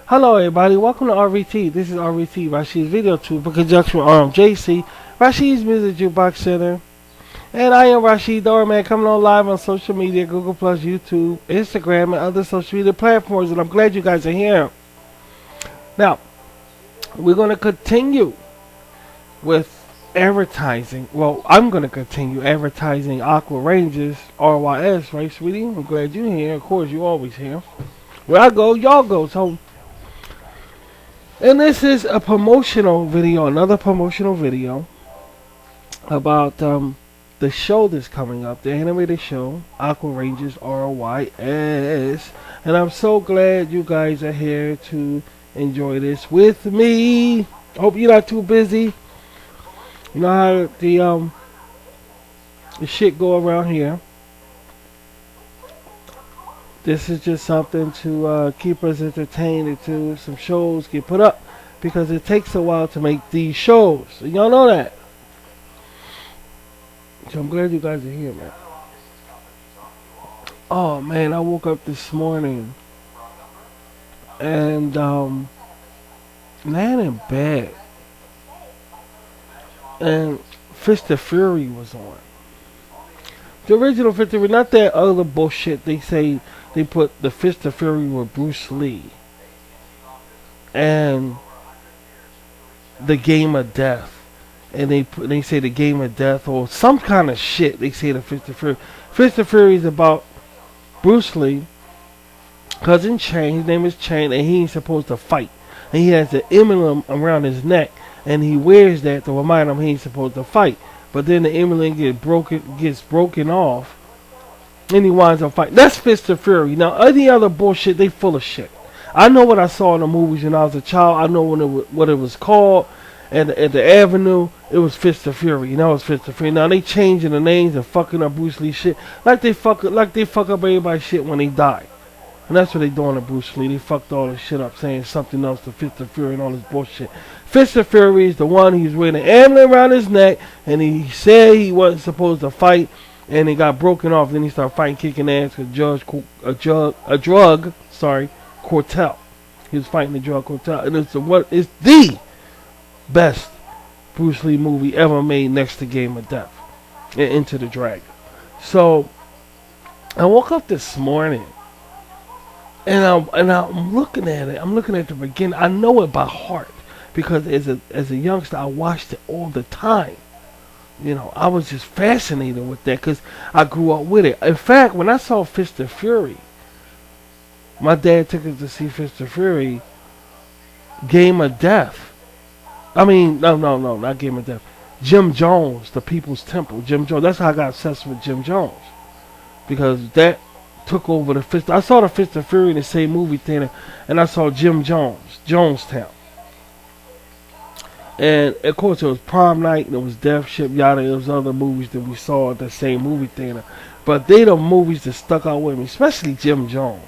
Hello everybody, welcome to RVT. This is RVT, Rashid's Video Tube, in conjunction with RMJC, Rashid's Music Jukebox Center. And I am Rashid Doorman, coming on live on social media, Google+, YouTube, Instagram, and other social media platforms. And I'm glad you guys are here. Now, we're going to continue with advertising. Well, I'm going to continue advertising Aqua Rangers, RYS, right, sweetie? I'm glad you're here. Of course, you're always here. Where I go, y'all go. So, and this is a promotional video, another promotional video about the show that's coming up, the animated show, Aqua Rangers RYS. And I'm so glad you guys are here to enjoy this with me. Hope you're not too busy. You know how the shit go around here. This is just something to keep us entertained until some shows get put up, because it takes a while to make these shows. Y'all know that. So I'm glad you guys are here, man. Oh man, I woke up this morning and laying in bed, and Fist of Fury was on. The original Fist of Fury, not that other bullshit they say. They put the Fist of Fury with Bruce Lee and the Game of Death, and they say the Game of Death or some kind of shit. They say the Fist of Fury. Fist of Fury is about Bruce Lee, cousin Chain. His name is Chain, and he ain't supposed to fight. And he has the emblem around his neck, and he wears that to remind him he ain't supposed to fight. But then the emblem gets broken off, and he winds up fighting. That's Fist of Fury. Now, any other bullshit, they full of shit. I know what I saw in the movies when I was a child. I know what it was called. At the Avenue, it was Fist of Fury. You know, it was Fist of Fury. Now they changing the names and fucking up Bruce Lee shit, like they fuck up everybody's shit when they die. And that's what they doing to Bruce Lee. They fucked all this shit up, saying something else to Fist of Fury and all this bullshit. Fist of Fury is the one he's wearing an amulet around his neck, and he said he wasn't supposed to fight. And it got broken off. Then he started fighting, kicking ass with a drug cartel. He was fighting the drug cartel, and it's the best Bruce Lee movie ever made, next to Game of Death and Into the Dragon. So I woke up this morning, and I'm looking at it. I'm looking at the beginning. I know it by heart because as a youngster, I watched it all the time. You know, I was just fascinated with that because I grew up with it. In fact, when I saw Fist of Fury, my dad took us to see Fist of Fury, Game of Death. I mean, no, not Game of Death. Jim Jones, The People's Temple. Jim Jones. That's how I got obsessed with Jim Jones, because that took over the Fist. I saw the Fist of Fury in the same movie theater, and I saw Jim Jones, Jonestown. And of course it was Prom Night, and it was Death Ship, yada. There was other movies that we saw at the same movie theater, but they the movies that stuck out with me, especially Jim Jones.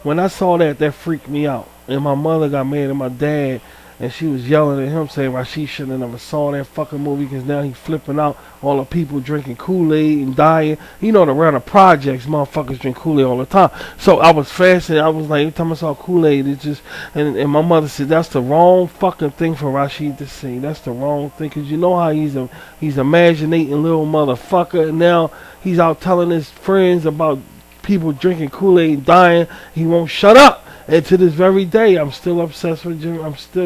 When I saw that freaked me out, and my mother got mad at my dad, and she was yelling at him, saying why she shouldn't have never saw that fucking movie, because now he's flipping out. All the people drinking Kool-Aid and dying. You know, around the projects, motherfuckers drink Kool-Aid all the time. So I was fascinated. I was like, every time I saw Kool-Aid, it just, and my mother said, that's the wrong fucking thing for Rashid to say. That's the wrong thing, because you know how he's imaginating little motherfucker, and now he's out telling his friends about people drinking Kool-Aid and dying. He won't shut up. And to this very day, I'm still obsessed with Jim.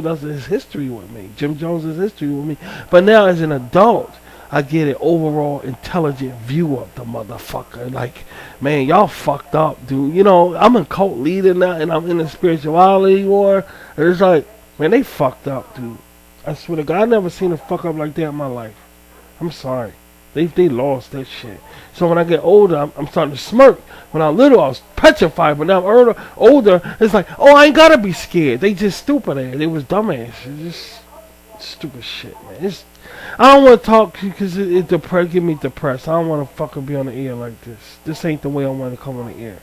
That's his history with me. Jim Jones' history with me. But now as an adult, I get an overall intelligent view of the motherfucker. Like, man, y'all fucked up, dude. You know, I'm a cult leader now, and I'm in the spirituality war. And it's like, man, they fucked up, dude. I swear to God, I never seen a fuck up like that in my life. I'm sorry. They lost that shit. So when I get older, I'm starting to smirk. When I was little, I was petrified. But now I'm older, it's like, oh, I ain't gotta be scared. They just stupid ass. They was dumbass. It's just stupid shit, man. I don't want to talk because it get me depressed. I don't want to fucking be on the air like this. This ain't the way I want to come on the air.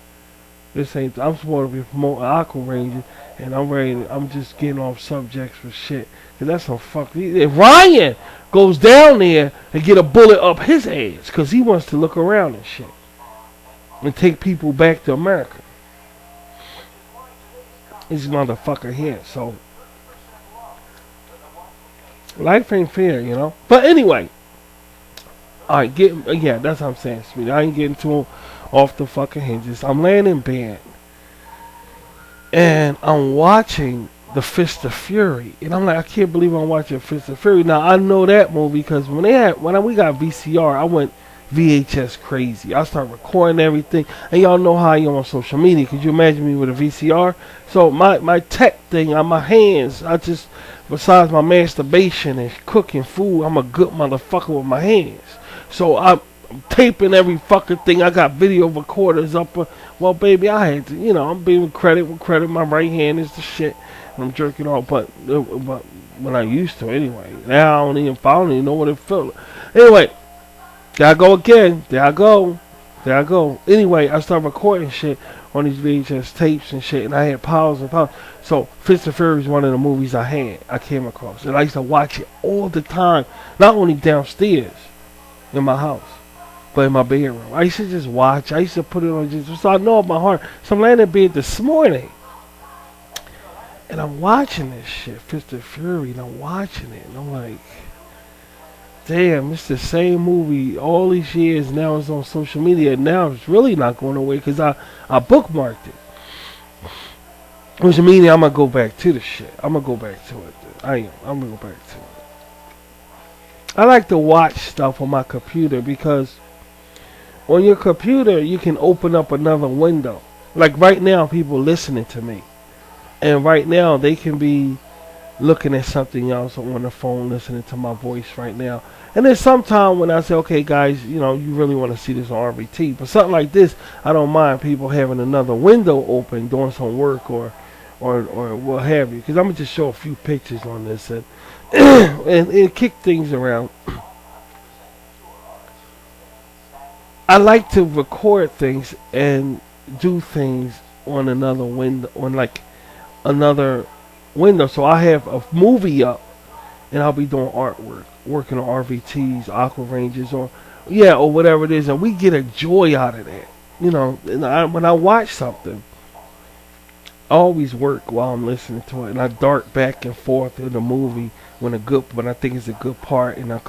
I'm supposed to be promoting Aqua Rangers, and I'm just getting off subjects for shit. Cause that's some fucking. If Ryan goes down there and get a bullet up his ass, because he wants to look around and shit, and take people back to America. This motherfucker here. So life ain't fair, you know. But anyway, alright, yeah, that's what I'm saying, sweetie. I ain't getting too off the fucking hinges. I'm laying in bed and I'm watching the Fist of Fury, and I'm like, I can't believe I'm watching Fist of Fury. Now I know that movie because when we got VCR, I went VHS crazy. I started recording everything, and y'all know how I am on social media. Could you imagine me with a VCR? So my tech thing on my hands, I just, besides my masturbation and cooking food, I'm a good motherfucker with my hands. So I'm taping every fucking thing. I got video recorders up. Well, baby, I had to, I'm being credit with credit. My right hand is the shit. I'm jerking off, but when I used to anyway. Now I don't even know what it felt like. Anyway, there I go again. There I go. Anyway, I started recording shit on these VHS tapes and shit, and I had piles and piles. So Fist of Fury is one of the movies I came across, and I used to watch it all the time. Not only downstairs in my house, but in my bedroom. I used to just watch. I used to put it on just so I know it by heart. So I'm laying in bed this morning, and I'm watching this shit, Fist of Fury, and I'm watching it, and I'm like, damn, it's the same movie all these years. Now it's on social media, and now it's really not going away because I bookmarked it. Which means I'm going to go back to the shit. I'm going to go back to it. I'm going to go back to it. I like to watch stuff on my computer because on your computer, you can open up another window. Like right now, people listening to me. And right now, they can be looking at something else on the phone, listening to my voice right now. And then sometime when I say, okay, guys, you really want to see this on RVT. But something like this, I don't mind people having another window open, doing some work or what have you. Because I'm going to just show a few pictures on this and, and kick things around. I like to record things and do things on another window, on like another window. So I have a movie up and I'll be doing artwork, working on RVTs, Aqua Rangers, or whatever it is, and we get a joy out of that. And when I watch something, I always work while I'm listening to it, and I dart back and forth in the movie when I think it's a good part, and I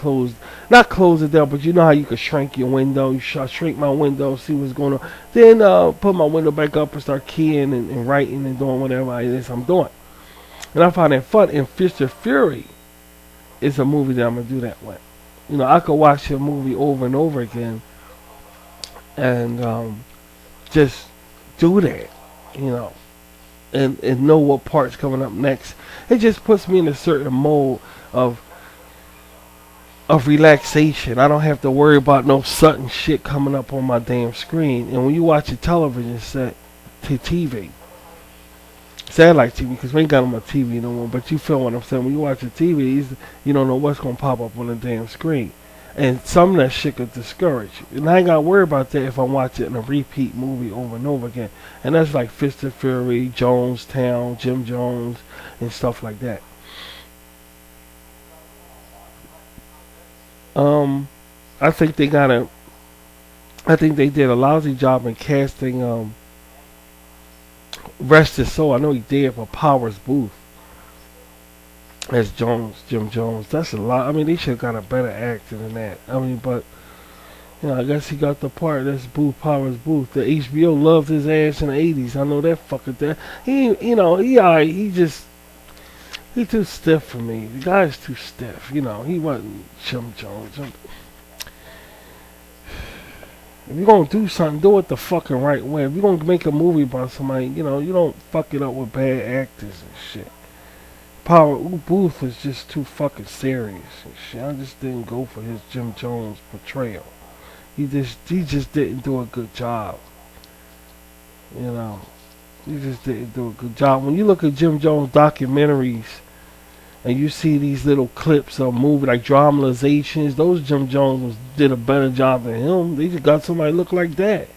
not close it down, but you know how you can shrink your window. Shrink my window, see what's going on, then put my window back up and start keying and writing and doing whatever it is I'm doing. And I find that fun. And Fist of Fury is a movie that I'm going to do that with. I could watch a movie over and over again and just do that, and know what part's coming up next. It just puts me in a certain mode of relaxation. I don't have to worry about no sudden shit coming up on my damn screen. And when you watch a television set to TV, satellite TV, because we ain't got them on TV no more, but you feel what I'm saying. When you watch a TV, you don't know what's going to pop up on the damn screen. And some of that shit could discourage you. And I ain't got to worry about that if I'm watching a repeat movie over and over again. And that's like Fist of Fury, Jonestown, Jim Jones, and stuff like that. I think they did a lousy job in casting, rest his soul. I know he did for Powers Booth as Jim Jones. That's a lot. I mean, they should have got a better actor than that. I mean, but I guess he got the part. That's Powers Booth. The HBO loved his ass in the '80s. I know that fucker. There, he too stiff for me. The guy's too stiff. He wasn't Jim Jones. If you're going to do something, do it the fucking right way. If you're going to make a movie about somebody, you don't fuck it up with bad actors and shit. Booth was just too fucking serious and shit. I just didn't go for his Jim Jones portrayal. He just didn't do a good job. He just didn't do a good job. When you look at Jim Jones documentaries and you see these little clips of movie like dramatizations, those Jim Jones did a better job than him. They just got somebody look like that.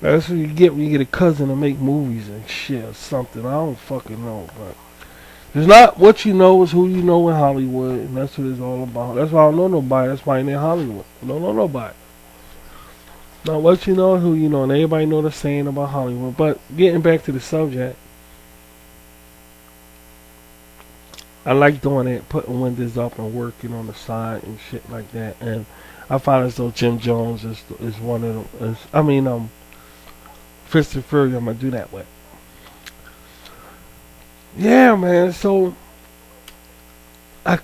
That's what you get when you get a cousin to make movies and shit or something. I don't fucking know, but it's not what you know, it's who you know in Hollywood, and that's what it's all about. That's why I don't know nobody. That's why I ain't in Hollywood. I don't know nobody. Now, what you know, who you know, and everybody know the saying about Hollywood. But getting back to the subject, I like doing it, putting windows up and working on the side and shit like that. And I find as though Jim Jones is one of them. Fist and Fury, I'm gonna do that with. Yeah, man. So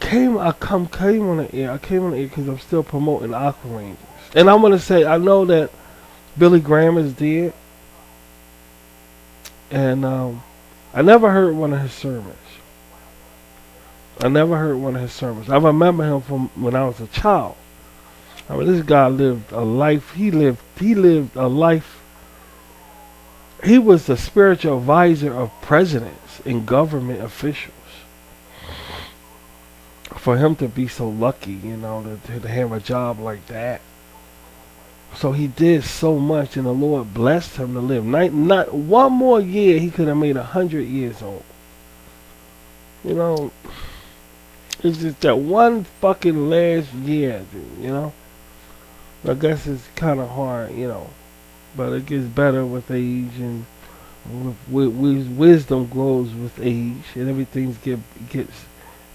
came on the air. I came on the air because I'm still promoting Aqua Rangers, and I'm gonna say I know that Billy Graham is dead, and I never heard one of his sermons. I never heard one of his sermons. I remember him from when I was a child. I mean, this guy lived a life. He lived a life. He was the spiritual advisor of presidents and government officials. For him to be so lucky, you know, to have a job like that. So he did so much, and the Lord blessed him to live. Not one more year, he could have made 100 years old. You know, it's just that one fucking last year, dude, you know. I guess it's kind of hard, you know, but it gets better with age, and wisdom grows with age, and everything gets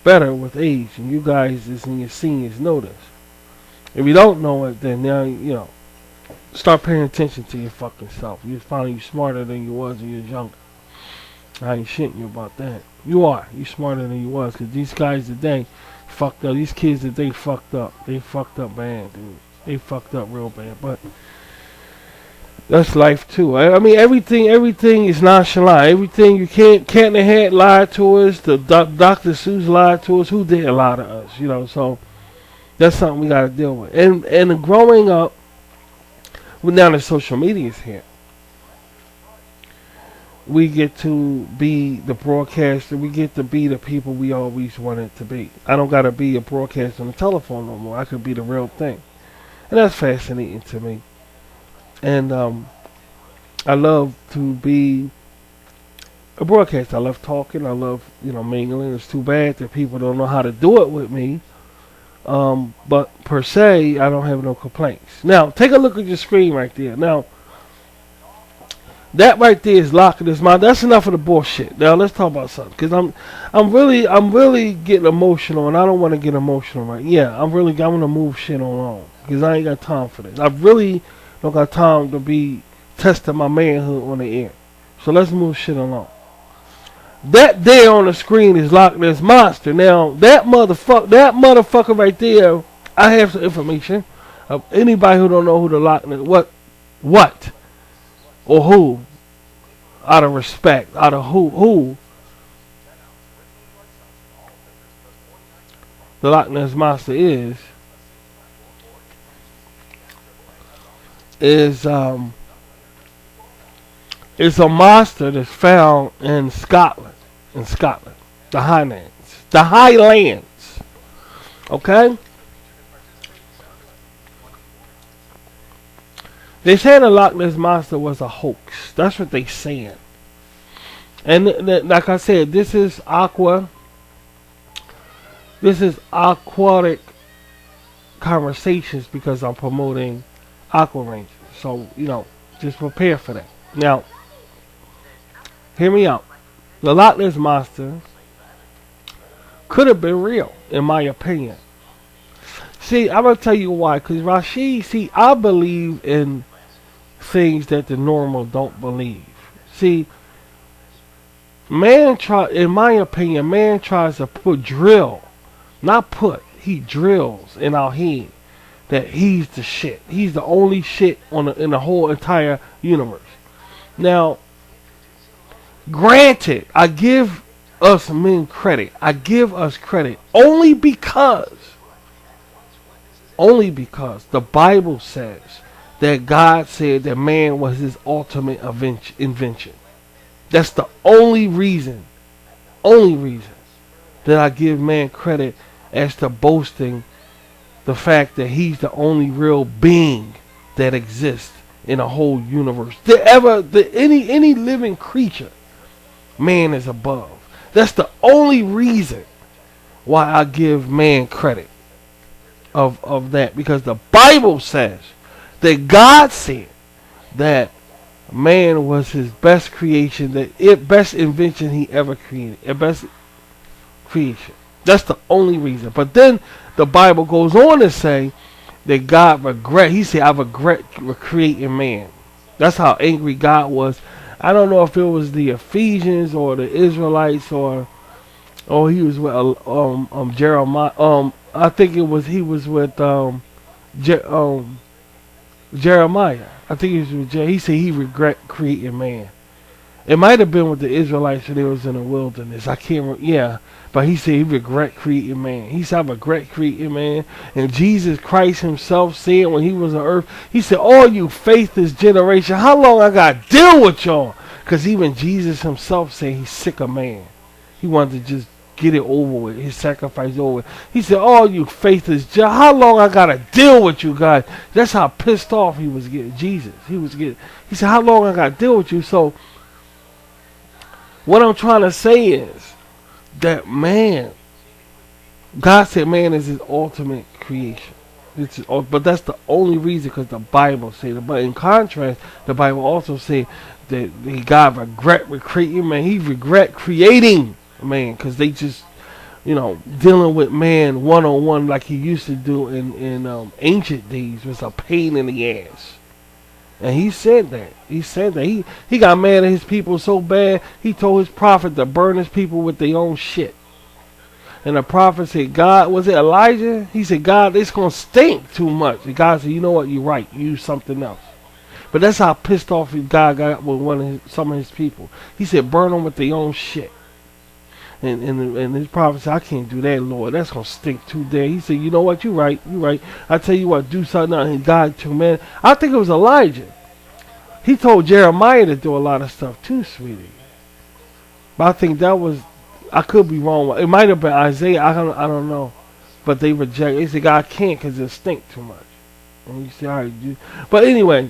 better with age. And you guys, as in your seniors, know this. If you don't know it, then now you know. Start paying attention to your fucking self. You're finding you smarter than you was when you was younger. I ain't shitting you about that. You are. You smarter than you was, because these guys today fucked up. These kids today fucked up. They fucked up bad, dude. They fucked up real bad. But that's life too. I mean, everything is nonchalant. Everything you can't had lied to us. The Dr. Seuss lied to us. Who did lie to us? You know, so that's something we got to deal with. And growing up, well, now that social media is here, we get to be the broadcaster. We get to be the people we always wanted to be. I don't got to be a broadcaster on the telephone no more. I could be the real thing. And that's fascinating to me. And I love to be a broadcaster. I love talking. I love, you know, mingling. It's too bad that people don't know how to do it with me. But per se, I don't have no complaints. Now, take a look at your screen right there. Now, that right there is locking his mind. That's enough of the bullshit. Now, let's talk about something. Because I'm really getting emotional, and I don't want to get emotional right. Yeah, I'm going to move shit along. Because I ain't got time for this. I really don't got time to be testing my manhood on the air. So let's move shit along. That there on the screen is Loch Ness Monster. Now, that motherfucker right there, I have some information of anybody who don't know who the Loch Ness, what, or who, out of respect, out of who, the Loch Ness Monster is it's a monster that's found in Scotland, the Highlands, okay? They said the Loch Ness Monster was a hoax. That's what they saying. And like I said, this is aquatic conversations because I'm promoting Aqua Rangers. So, you know, just prepare for that. Now, hear me out. The Loch Ness Monster could have been real, in my opinion. See, I'm going to tell you why. Because Rashid, see, I believe in things that the normal don't believe. See, in my opinion, man tries to he drills in our head that he's the shit. He's the only shit in the whole entire universe. Now, granted, I give us men credit. I give us credit only because the Bible says that God said that man was his ultimate invention. That's the only reason that I give man credit as to boasting the fact that he's the only real being that exists in a whole universe. Any living creature, man is above. That's the only reason why I give man credit of that, because the Bible says that God said that man was his best creation, best invention he ever created, best creation. That's the only reason. But then the Bible goes on to say that God regret. He said, "I regret creating man." That's how angry God was. I don't know if it was the Ephesians or the Israelites or he was with Jeremiah. I think he was with Jeremiah. I think he was with He said he regret creating man. It might have been with the Israelites when they was in the wilderness. I can't remember. Yeah. But he said he regret creating man. He said, I regret creating man. And Jesus Christ himself said when he was on earth, he said, all you faithless generation, how long I got to deal with y'all? Because even Jesus himself said he's sick of man. He wanted to just get it over with, his sacrifice over with. He said, all you faithless, how long I got to deal with you guys? That's how pissed off he was getting. Jesus. He said, how long I got to deal with you? So what I'm trying to say is, that man, God said man is his ultimate creation. But that's the only reason, because the Bible said it. But in contrast, the Bible also said that God regret creating man. He regret creating man because they just, dealing with man one-on-one like he used to do in ancient days was a pain in the ass. And he said that. He got mad at his people so bad, he told his prophet to burn his people with their own shit. And the prophet said, God, was it Elijah? He said, God, it's going to stink too much. And God said, you know what, you're right. Use something else. But that's how pissed off God got with some of his people. He said, burn them with their own shit. And his prophet said, I can't do that, Lord. That's going to stink too there. He said, you know what? You're right. I tell you what, do something else. And God told man. I think it was Elijah. He told Jeremiah to do a lot of stuff too, sweetie. But I think that was, I could be wrong. It might have been Isaiah. I don't know. But they rejected. They said, God can't because it stink too much. And you say, all right. But anyway,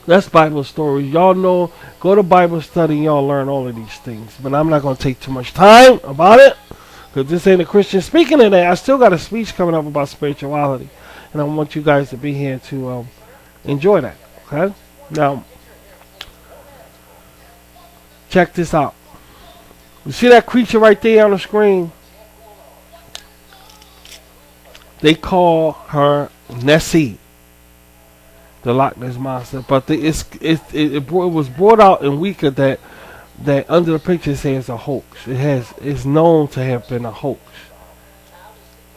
that's Bible stories. Y'all know, go to Bible study and y'all learn all of these things. But I'm not going to take too much time about it, because this ain't a Christian. Speaking of that, I still got a speech coming up about spirituality. And I want you guys to be here to enjoy that. Okay? Now, check this out. You see that creature right there on the screen? They call her Nessie, the Loch Ness Monster. But it was brought out in Wicca that under the picture it says a hoax. It's known to have been a hoax.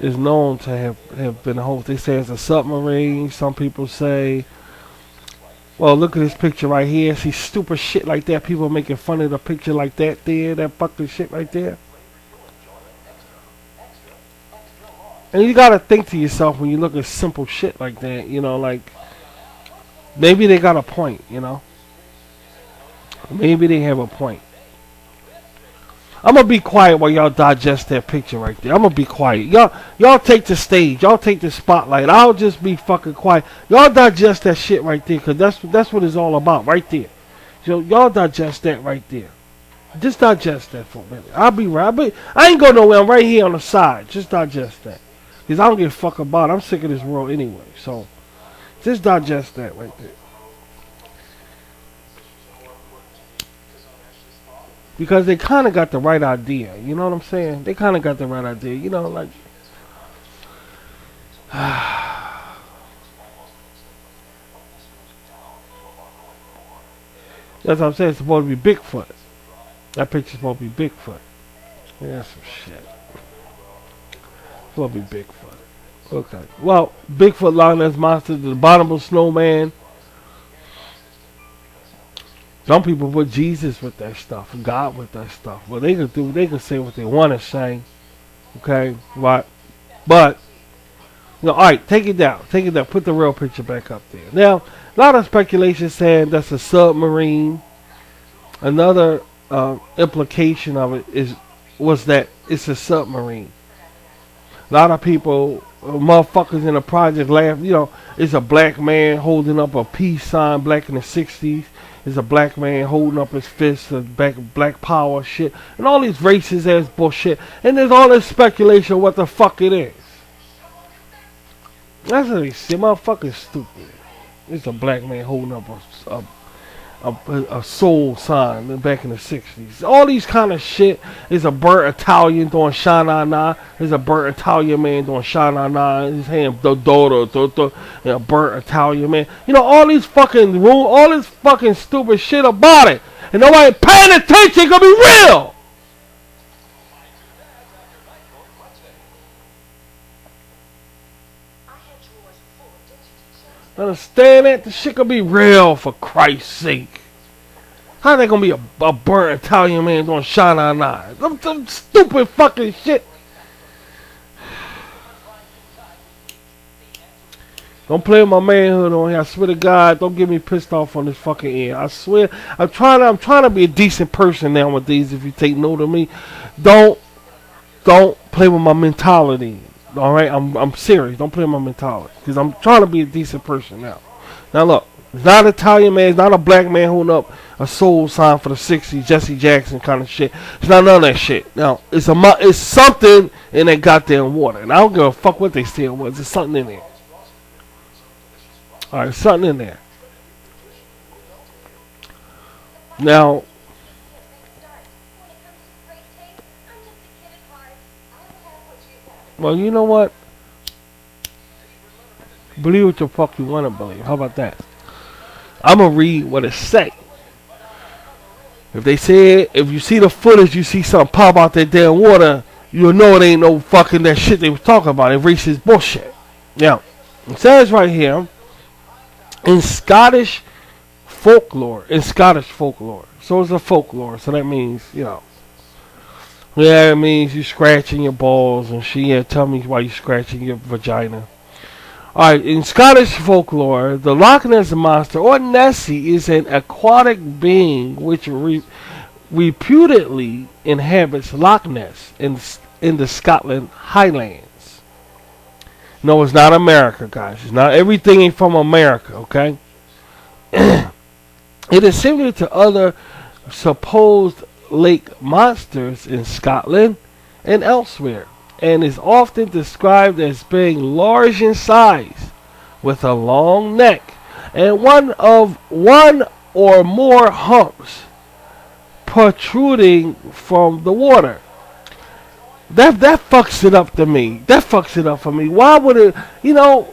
It's known to have been a hoax. They say it's a submarine. Some people say, well, look at this picture right here. See stupid shit like that. People making fun of the picture like that there. That fucking shit right there. And you gotta think to yourself when you look at simple shit like that, like, maybe they got a point, Maybe they have a point. I'm gonna be quiet while y'all digest that picture right there. I'm gonna be quiet. Y'all take the stage. Y'all take the spotlight. I'll just be fucking quiet. Y'all digest that shit right there, because that's what it's all about right there. So y'all digest that right there. Just digest that for a minute. I'll be right. I ain't going nowhere. I'm right here on the side. Just digest that. Because I don't give a fuck about it. I'm sick of this world anyway. So just digest that right there. Because they kind of got the right idea. You know what I'm saying? They kind of got the right idea. Like... That's what I'm saying. It's supposed to be Bigfoot. That picture's supposed to be Bigfoot. Yeah, that's some shit. It's supposed to be Bigfoot. Okay. Well, Bigfoot, Loch Ness Monster, the Abominable Snowman. Some people put Jesus with that stuff, God with that stuff. Well, they can say what they want to say. Okay, right? But, all right, take it down. Put the real picture back up there. Now, a lot of speculation saying that's a submarine. Another implication of it was that it's a submarine. A lot of people, motherfuckers in the project laugh. It's a black man holding up a peace sign back in the 60s. It's a black man holding up his fist, black power shit, and all these racist ass bullshit. And there's all this speculation of what the fuck it is. That's what they say. Motherfuckers stupid. It's a black man holding up a soul sign back in the 60s. All these kind of shit is a burnt Italian doing Sha-Na-Na. There's a burnt Italian man doing Sha-Na-Na. His hand, the daughter, a burnt Italian man. You know, all these fucking all this fucking stupid shit about it. And nobody paying attention, gonna be real. Understand that? The shit gonna be real, for Christ's sake. How they gonna be a burnt Italian man doing Sha-Na-Na? Some stupid fucking shit. Don't play with my manhood on here. I swear to God, don't get me pissed off on this fucking end. I swear, I'm trying to be a decent person nowadays. If you take note of me, don't play with my mentality. All right, I'm serious. Don't play with my mentality, because I'm trying to be a decent person now. Now look, it's not an Italian man. It's not a black man holding up a soul sign for the '60s, Jesse Jackson kind of shit. It's not none of that shit. Now it's something in that goddamn water, and I don't give a fuck what they say it was. There's something in there. All right, something in there. Now, well, you know what? Believe what the fuck you want to believe. How about that? I'm going to read what it say. If they say it, if you see the footage, you see something pop out that damn water, you'll know it ain't no fucking that shit they was talking about. It racist bullshit. Now, it says right here, in Scottish folklore. So it's a folklore. So that means, you know. Yeah, it means you scratching your balls and shit. Yeah, tell me why you scratching your vagina. Alright, in Scottish folklore, the Loch Ness Monster, or Nessie, is an aquatic being which reputedly inhabits Loch Ness in the Scotland Highlands. No, it's not America, guys. It's not, everything ain't from America, okay? It is similar to other supposed lake monsters in Scotland and elsewhere, and is often described as being large in size, with a long neck and one or more humps protruding from the water. That fucks it up to me. That fucks it up for me. Why would it? You know,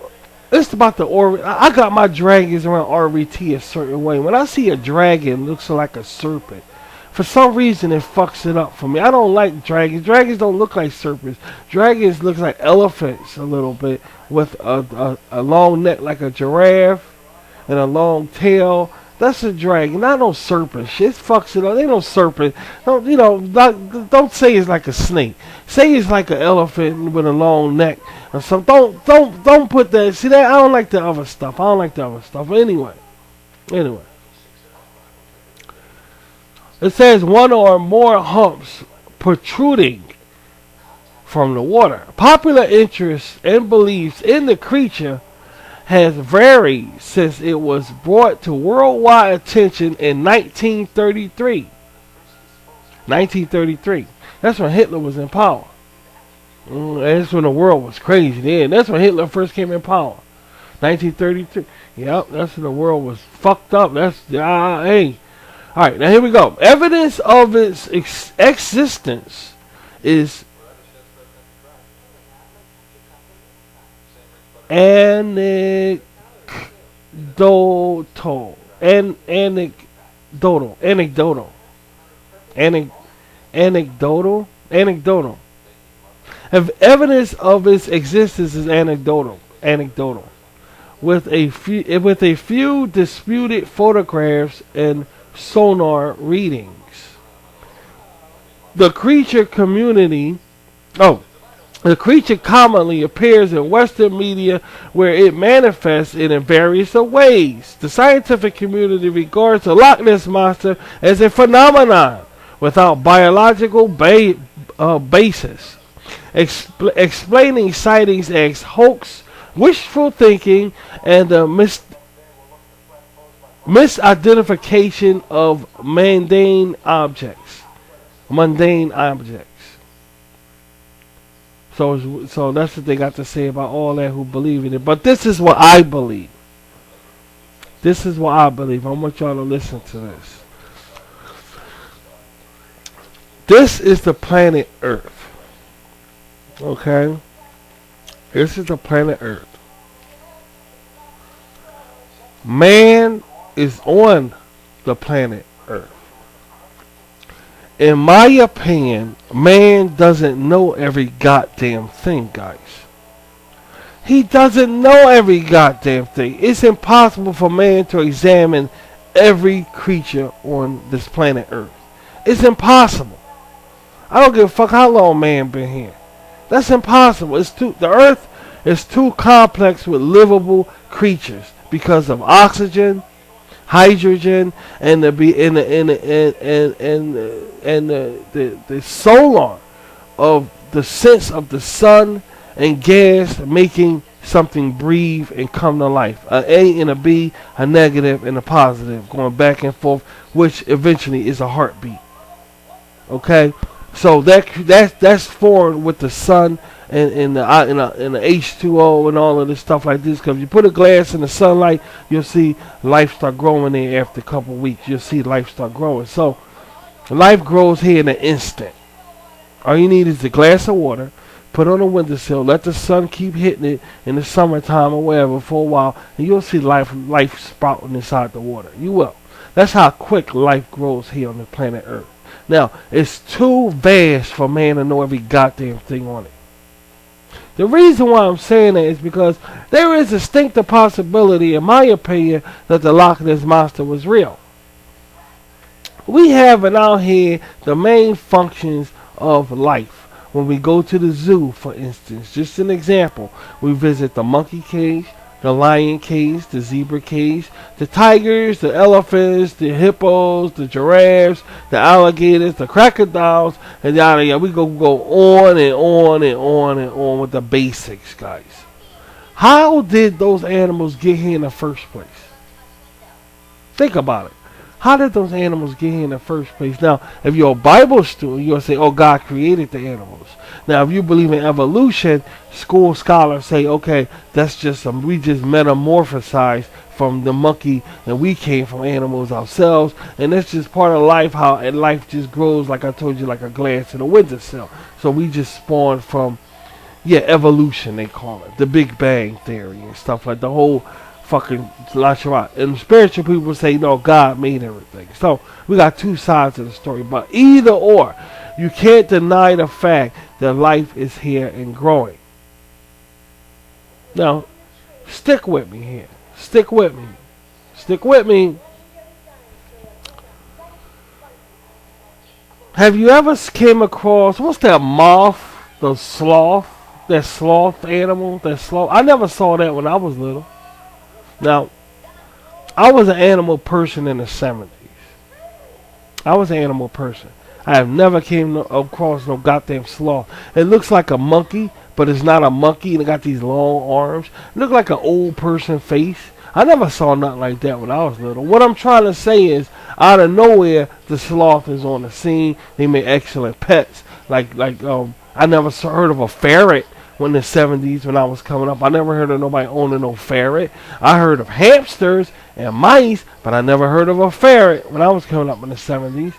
it's about the I got my dragons around RVT a certain way. When I see a dragon, it looks like a serpent. For some reason, it fucks it up for me. I don't like dragons. Dragons don't look like serpents. Dragons look like elephants a little bit, with a long neck like a giraffe and a long tail. That's a dragon, not no serpent. Shit fucks it up. They no serpent. Don't say it's like a snake. Say it's like an elephant with a long neck or something. Don't put that. See that? I don't like the other stuff. But anyway. It says one or more humps protruding from the water. Popular interest and beliefs in the creature has varied since it was brought to worldwide attention in 1933. 1933. That's when Hitler was in power. That's when the world was crazy then. That's when Hitler first came in power. 1933. Yep, that's when the world was fucked up. That's hey. All right, now here we go. Evidence of its existence is anecdotal. Evidence of its existence is anecdotal. With a few disputed photographs and sonar readings. The creature commonly appears in Western media, where it manifests in various ways. The scientific community regards the Loch Ness Monster as a phenomenon without biological basis, explaining sightings as hoax, wishful thinking, and the misidentification of mundane objects. So that's what they got to say about all that who believe in it. But this is what I believe. This is what I believe. I want y'all to listen to this. This is the planet Earth. Okay? This is the planet Earth. Man is on the planet Earth. In my opinion, man doesn't know every goddamn thing, guys. He doesn't know every goddamn thing. It's impossible for man to examine every creature on this planet Earth. It's impossible. I don't give a fuck how long man been here. That's impossible. The Earth is too complex with livable creatures because of oxygen, hydrogen, and the solar of the sense of the sun and gas making something breathe and come to life. A A and a B, a negative and a positive, going back and forth, which eventually is a heartbeat. Okay, so that's formed with the sun and the H2O and all of this stuff like this. Because you put a glass in the sunlight, you'll see life start growing there after a couple of weeks. You'll see life start growing. So life grows here in an instant. All you need is a glass of water. Put on a windowsill, let the sun keep hitting it in the summertime or whatever for a while, and you'll see life sprouting inside the water. You will. That's how quick life grows here on the planet Earth. Now, it's too vast for man to know every goddamn thing on it. The reason why I'm saying that is because there is a distinct possibility, in my opinion, that the Loch Ness Monster was real. We have out here the main functions of life. When we go to the zoo, for instance, just an example, we visit the monkey cage, the lion cage, the zebra cage, the tigers, the elephants, the hippos, the giraffes, the alligators, the crocodiles, and yada yada. We go on and on and on and on with the basics, guys. How did those animals get here in the first place? Think about it. How did those animals get here in the first place? Now, if you're a Bible student, you'll say, oh, God created the animals. Now, if you believe in evolution, school scholars say, okay, that's just we just metamorphosized from the monkey and we came from animals ourselves. And that's just part of life, how life just grows, like I told you, like a glass in a windowsill. So we just spawned from, evolution, they call it. The Big Bang Theory and stuff like the whole fucking Lasharat. And spiritual people say, no, God made everything. So we got two sides of the story. But either or, you can't deny the fact that life is here and growing. Now, stick with me here. Stick with me. Stick with me. Have you ever came across, what's that moth? The sloth? That sloth animal? That sloth? I never saw that when I was little. Now, I was an animal person in the 70s. I was an animal person. I have never came across no goddamn sloth. It looks like a monkey, but it's not a monkey. And it got these long arms. It looked like an old person face. I never saw nothing like that when I was little. What I'm trying to say is, out of nowhere, the sloth is on the scene. They make excellent pets. I never heard of a ferret. When the 70s, when I was coming up, I never heard of nobody owning no ferret. I heard of hamsters and mice, but I never heard of a ferret when I was coming up in the 70s.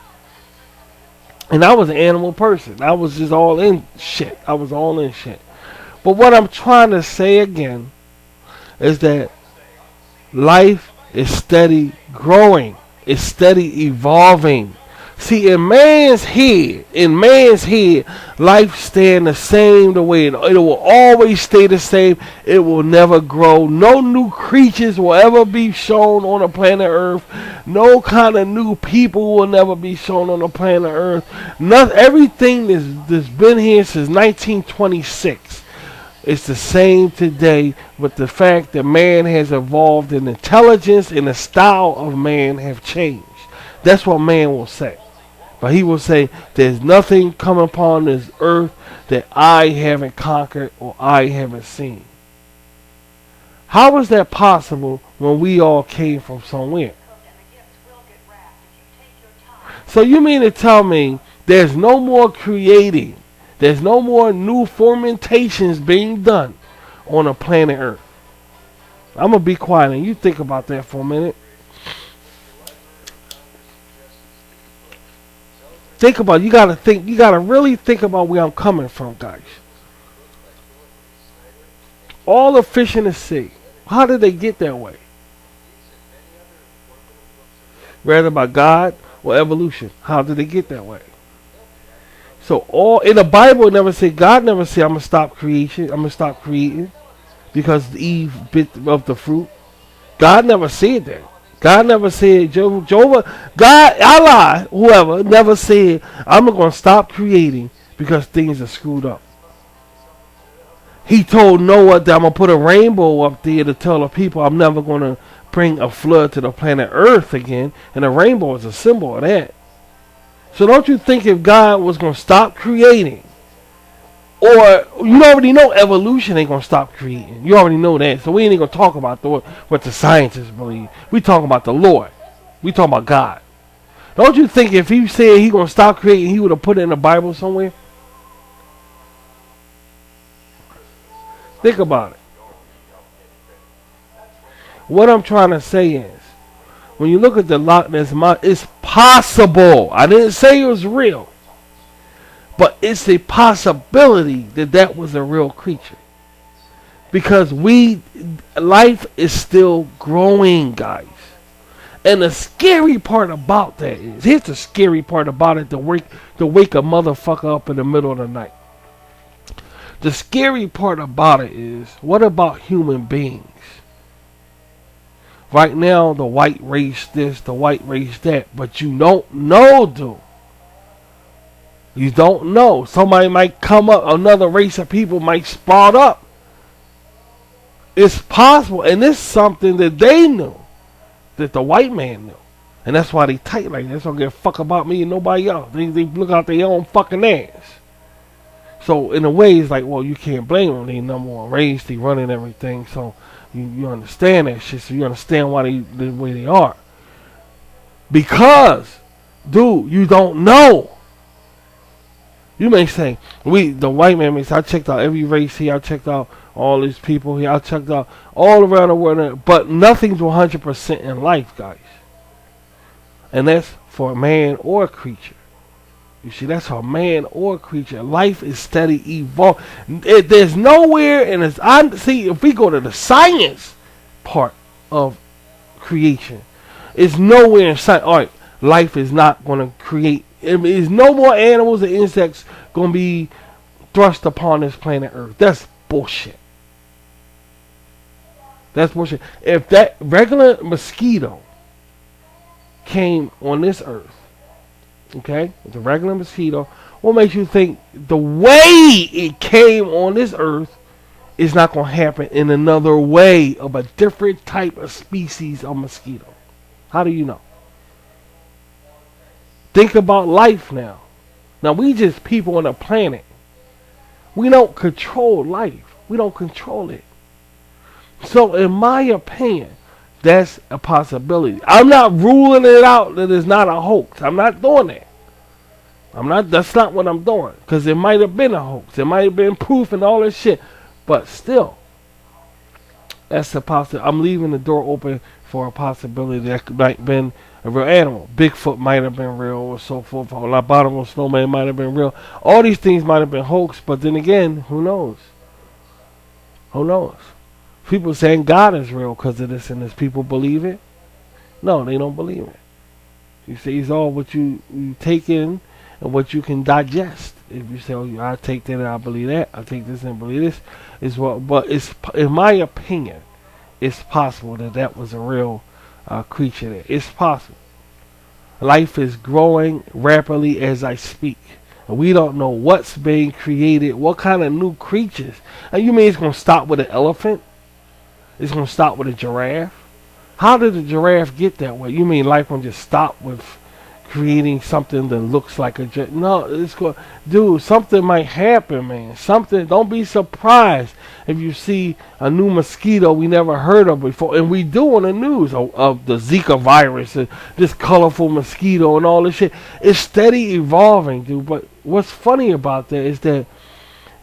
And I was an animal person. I was just all in shit. I was all in shit. But what I'm trying to say again is that life is steady growing. It's steady evolving. See, in man's head, life stand the same the way. It will always stay the same. It will never grow. No new creatures will ever be shown on the planet Earth. No kind of new people will never be shown on the planet Earth. Everything that's been here since 1926. It's the same today, but the fact that man has evolved in intelligence and the style of man have changed. That's what man will say. But he will say, there's nothing come upon this earth that I haven't conquered or I haven't seen. How is that possible when we all came from somewhere? So you mean to tell me there's no more creating, there's no more new fermentations being done on a planet Earth? I'm gonna be quiet and you think about that for a minute. Think about, you gotta think, you gotta really think about where I'm coming from, guys. All the fish in the sea, how did they get that way? Rather by God or evolution, how did they get that way? So all in the Bible it never said, God never said I'm gonna stop creation, I'm gonna stop creating because Eve bit of the fruit. God never said that. God never said, Jehovah, God, Allah, whoever, never said, I'm going to stop creating because things are screwed up. He told Noah that I'm going to put a rainbow up there to tell the people I'm never going to bring a flood to the planet Earth again. And the rainbow is a symbol of that. So don't you think if God was going to stop creating, or you already know evolution ain't going to stop creating. You already know that. So we ain't going to talk about what the scientists believe. We talking about the Lord. We talking about God. Don't you think if he said he going to stop creating, he would have put it in the Bible somewhere? Think about it. What I'm trying to say is, when you look at the Loch Ness Monster, it's possible. I didn't say it was real. But it's a possibility that that was a real creature. Because life is still growing, guys. And the scary part about that is, here's the scary part about it, to wake a motherfucker up in the middle of the night. The scary part about it is, what about human beings? Right now, the white race this, the white race that, but you don't know, dude. You don't know. Somebody might come up, another race of people might sprout up. It's possible, and it's something that they knew, that the white man knew. And that's why they tight like that. They don't give a fuck about me and nobody else. They look out their own fucking ass. So in a way, it's like, well, you can't blame them. They number one race, they running everything. So you understand that shit. So you understand why they the way they are. Because, dude, you don't know. You may say, the white man may say, I checked out every race here, I checked out all these people here, I checked out all around the world, but nothing's 100% in life, guys. And that's for a man or a creature. You see, that's for a man or a creature. Life is steady evolving. There's nowhere, and if we go to the science part of creation, it's nowhere in science. All right, life is not going to create. There's no more animals and insects going to be thrust upon this planet Earth. That's bullshit. That's bullshit. If that regular mosquito came on this Earth, okay, the regular mosquito, what makes you think the way it came on this Earth is not going to happen in another way of a different type of species of mosquito? How do you know? Think about life now. Now, we just people on a planet. We don't control life. We don't control it. So, in my opinion, that's a possibility. I'm not ruling it out that it's not a hoax. I'm not doing that. That's not what I'm doing. Because it might have been a hoax. It might have been proof and all this shit. But still, that's a possibility. I'm leaving the door open for a possibility that might have been a real animal. Bigfoot might have been real, or so forth. Or Abominable Snowman might have been real. All these things might have been hoax, but then again, who knows? Who knows? People saying God is real because of this and this. People believe it? No, they don't believe it. You see, it's all what you take in and what you can digest. If you say, oh, I take that and I believe that, I take this and I believe this, is what. But it's, in my opinion, it's possible that was a real creature there. It's possible. Life is growing rapidly as I speak. And we don't know what's being created, what kind of new creatures. And you mean it's going to stop with an elephant? It's going to stop with a giraffe? How did the giraffe get that way? You mean life going to just stop with creating something that looks like a giraffe? No, it's going, dude, something might happen, man. Something, don't be surprised if you see a new mosquito we never heard of before. And we do on the news of the Zika virus, and this colorful mosquito and all this shit. It's steady evolving, dude. But what's funny about that is that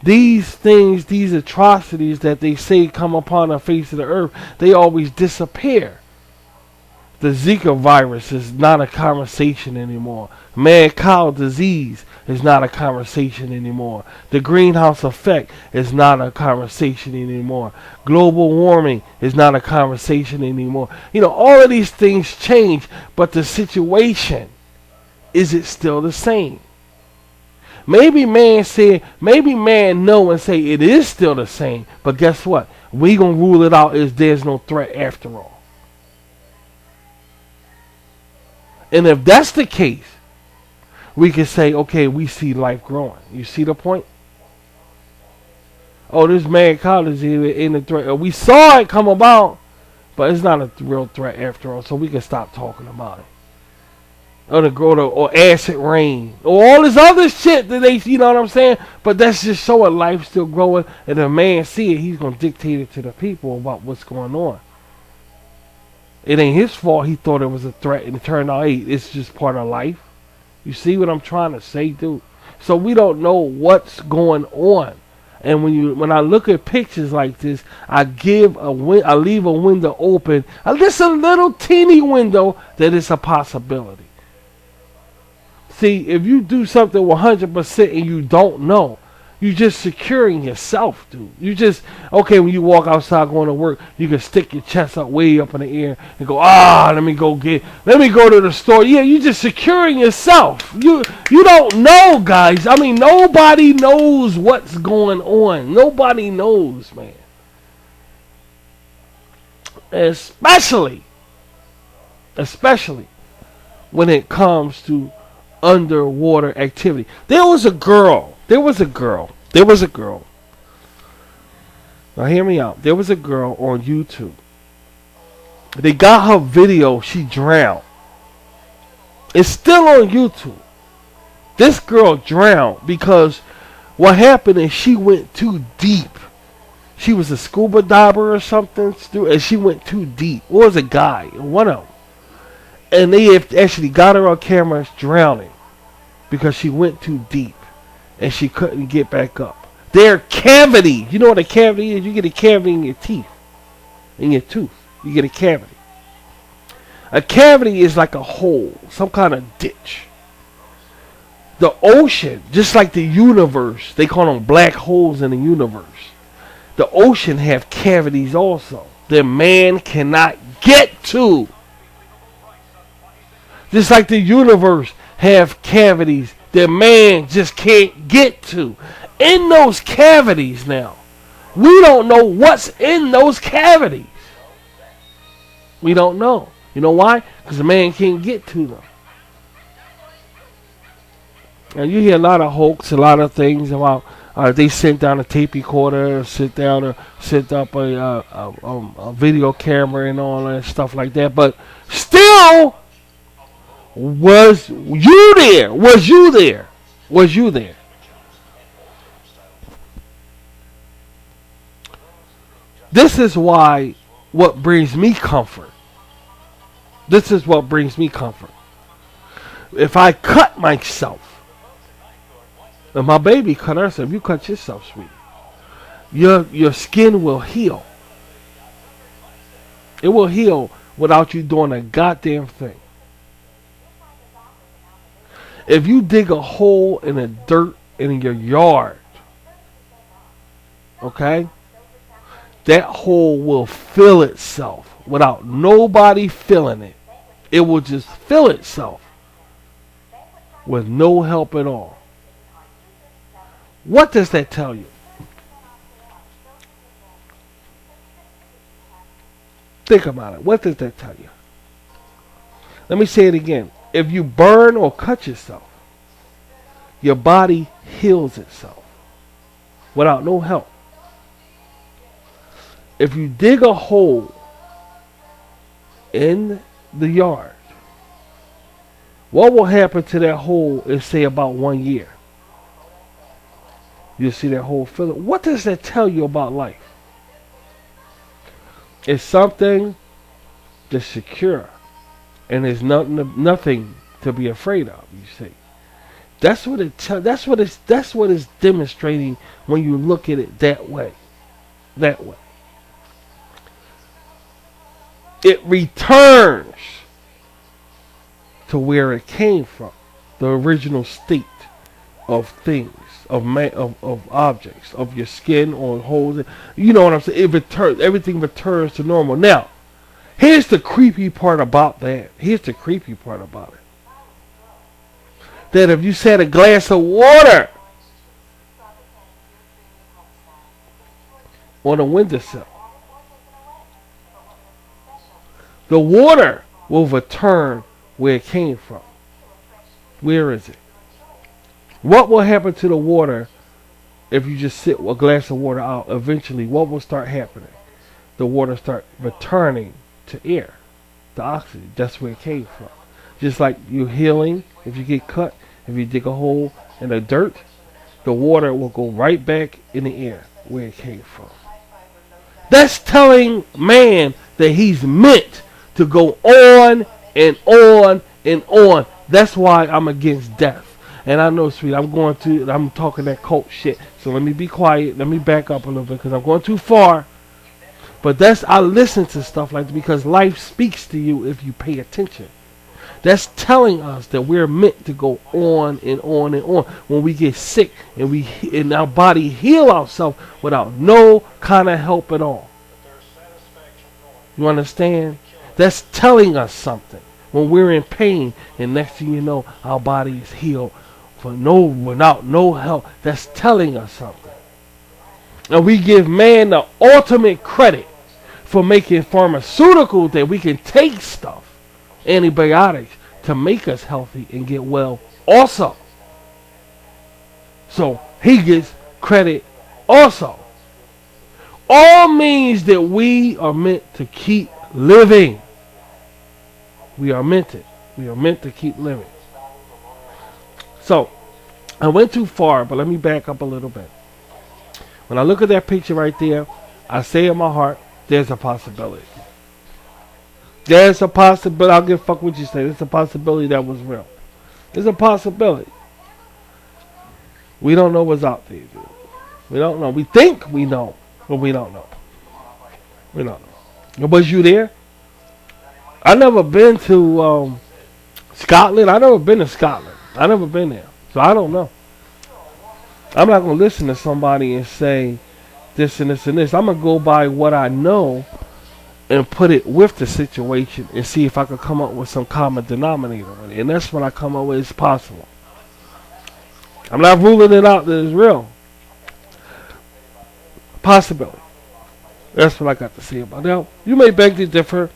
these things, these atrocities that they say come upon the face of the earth, they always disappear. The Zika virus is not a conversation anymore. Mad-cow disease is not a conversation anymore. The greenhouse effect is not a conversation anymore. Global warming is not a conversation anymore. You know, all of these things change, but the situation, is it still the same? Maybe man know and say it is still the same, but guess what? We gonna rule it out as there's no threat after all. And if that's the case, we can say, okay, we see life growing. You see the point? Oh, this man college in the threat. We saw it come about, but it's not a real threat after all, so we can stop talking about it. Or the growth, or acid rain, or all this other shit that they, you know what I'm saying? But that's just showing life still growing, and if a man see it, he's gonna dictate it to the people about what's going on. It ain't his fault. He thought it was a threat, and it turned out, hey, it's just part of life. You see what I'm trying to say, dude? So we don't know what's going on, and when I look at pictures like this, I leave a window open, just a little teeny window that it's a possibility. See, if you do something 100% and you don't know, you just securing yourself, dude. You just, okay, when you walk outside going to work, you can stick your chest up way up in the air and go, let me go to the store. Yeah, you just securing yourself. You don't know, guys. I mean, nobody knows what's going on. Nobody knows, man. Especially when it comes to underwater activity. There was a girl. Now hear me out. There was a girl on YouTube. They got her video. She drowned. It's still on YouTube. This girl drowned because what happened is she went too deep. She was a scuba diver or something, and she went too deep. It was a guy, one of them. And they actually got her on camera drowning because she went too deep and she couldn't get back up. Their cavity, you know what a cavity is? You get a cavity in your teeth, in your tooth. You get a cavity. A cavity is like a hole, some kind of ditch. The ocean, just like the universe, they call them black holes in the universe. The ocean have cavities also that man cannot get to. Just like the universe have cavities that man just can't get to. In those cavities now, we don't know what's in those cavities. We don't know. You know why? Because the man can't get to them. And you hear a lot of hoax, a lot of things about they sent down a tape recorder, sent up a video camera and all that stuff like that. But still, was you there? Was you there? Was you there? This is why what brings me comfort. This is what brings me comfort. If I cut myself, and my baby cut herself, you cut yourself, sweetie, your skin will heal. It will heal without you doing a goddamn thing. If you dig a hole in the dirt in your yard, okay, that hole will fill itself without nobody filling it. It will just fill itself with no help at all. What does that tell you? Think about it. What does that tell you? Let me say it again. If you burn or cut yourself, your body heals itself without no help. If you dig a hole in the yard, what will happen to that hole in, say, about 1 year? You'll see that hole fill it. What does that tell you about life? It's something that's secure, and there's nothing to be afraid of, you see. That's what it. That's what it's demonstrating when you look at it that way. That way, it returns to where it came from, the original state of things, of objects, of your skin or holes. You know what I'm saying? It returns. Everything returns to normal. Now, here's the creepy part about that. Here's the creepy part about it. That if you set a glass of water on a windowsill, the water will return where it came from. Where is it? What will happen to the water if you just sit a glass of water out? Eventually, what will start happening? The water start returning to air, the oxygen. That's where it came from. Just like you're healing, if you get cut, if you dig a hole in the dirt, the water will go right back in the air where it came from. That's telling man that he's meant to go on and on and on. That's why I'm against death. And I know, sweet, I'm talking that cult shit. So let me be quiet. Let me back up a little bit because I'm going too far. But I listen to stuff like that because life speaks to you if you pay attention. That's telling us that we're meant to go on and on and on. When we get sick and our body heal ourselves without no kind of help at all. You understand? That's telling us something. When we're in pain and next thing you know, our body is healed without no help. That's telling us something. And we give man the ultimate credit for making pharmaceuticals that we can take stuff, antibiotics, to make us healthy and get well also. So he gets credit also. All means that we are meant to keep living. We are meant to keep living. So I went too far, but let me back up a little bit. When I look at that picture right there, I say in my heart, there's a possibility. There's a possibility. I don't give a fuck what you say. There's a possibility that was real. There's a possibility. We don't know what's out there, dude. We don't know. We think we know, but we don't know. We don't know. Was you there? I never been to Scotland. I never been to Scotland. I never been there, so I don't know. I'm not gonna listen to somebody and say this and this and this. I'm gonna go by what I know and put it with the situation and see if I could come up with some common denominator with it. And that's what I come up with is possible. I'm not ruling it out that it's real. Possibility. That's what I got to say about it. Now, you may beg to differ.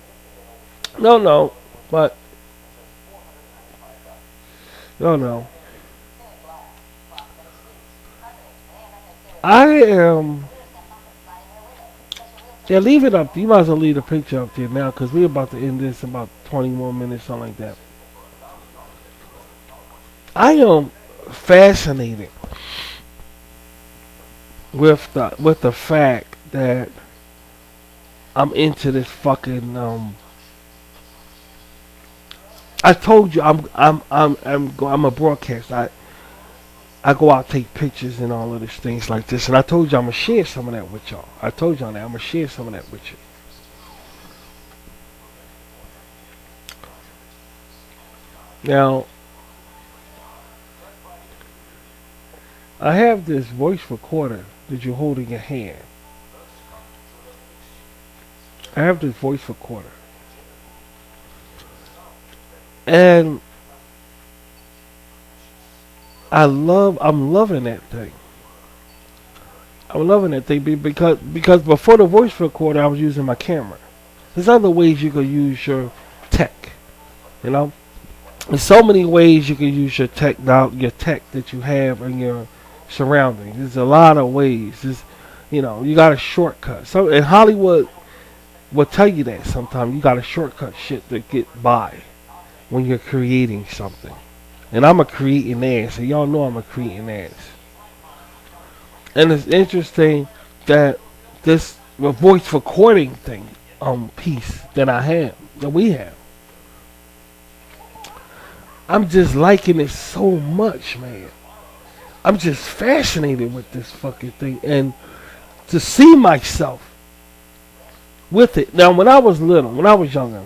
No, but no. I am. Yeah, leave it up. You might as well leave the picture up there now because we're about to end this in about 20 more minutes, something like that. I am fascinated with the fact that I'm into this fucking. I told you I'm a broadcaster. I go out, take pictures and all of these things like this. And I told you I'm going to share some of that with y'all. I told y'all that I'm going to share some of that with you. Now, I have this voice recorder that you hold in your hand. I have this voice recorder. And I'm loving that thing. I'm loving that thing because before the voice recorder, I was using my camera. There's other ways you could use your tech, you know. There's so many ways you can use your tech that you have in your surroundings. There's a lot of ways. You got a shortcut. So in Hollywood will tell you that sometimes you got a shortcut shit to get by when you're creating something. And I'm a creating ass, so y'all know I'm a creating ass. And it's interesting that this voice recording thing, piece that we have. I'm just liking it so much, man. I'm just fascinated with this fucking thing, and to see myself with it. Now, when I was little, when I was younger,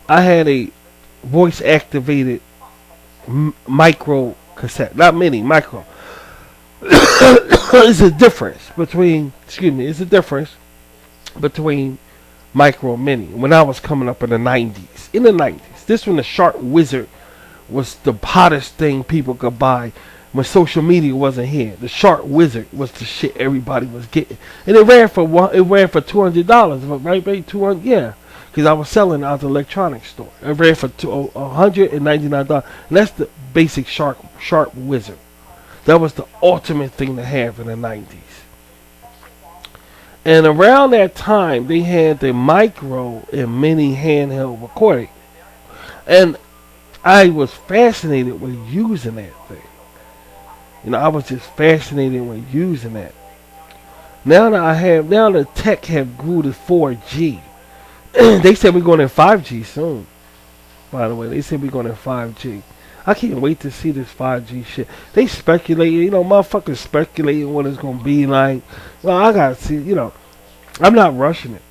I had a voice activated micro cassette, not mini, micro. It's a difference between, it's a difference between micro and mini. When I was coming up in the 90s, this when the Shark Wizard was the hottest thing people could buy when social media wasn't here. The Shark Wizard was the shit everybody was getting, and it ran for $200, right, babe? 200, yeah. Because I was selling out the electronics store. It ran for $199, and that's the basic Shark Wizard. That was the ultimate thing to have in the 90s. And around that time, they had the micro and mini handheld recording. And I was fascinated with using that thing. You know, I was just fascinated with using that. Now the tech have grew to 4G. They said we're going to 5G soon. By the way, they said we're going to 5G. I can't wait to see this 5G shit. They speculate, motherfuckers speculating what it's going to be like. Well, I got to see, I'm not rushing it.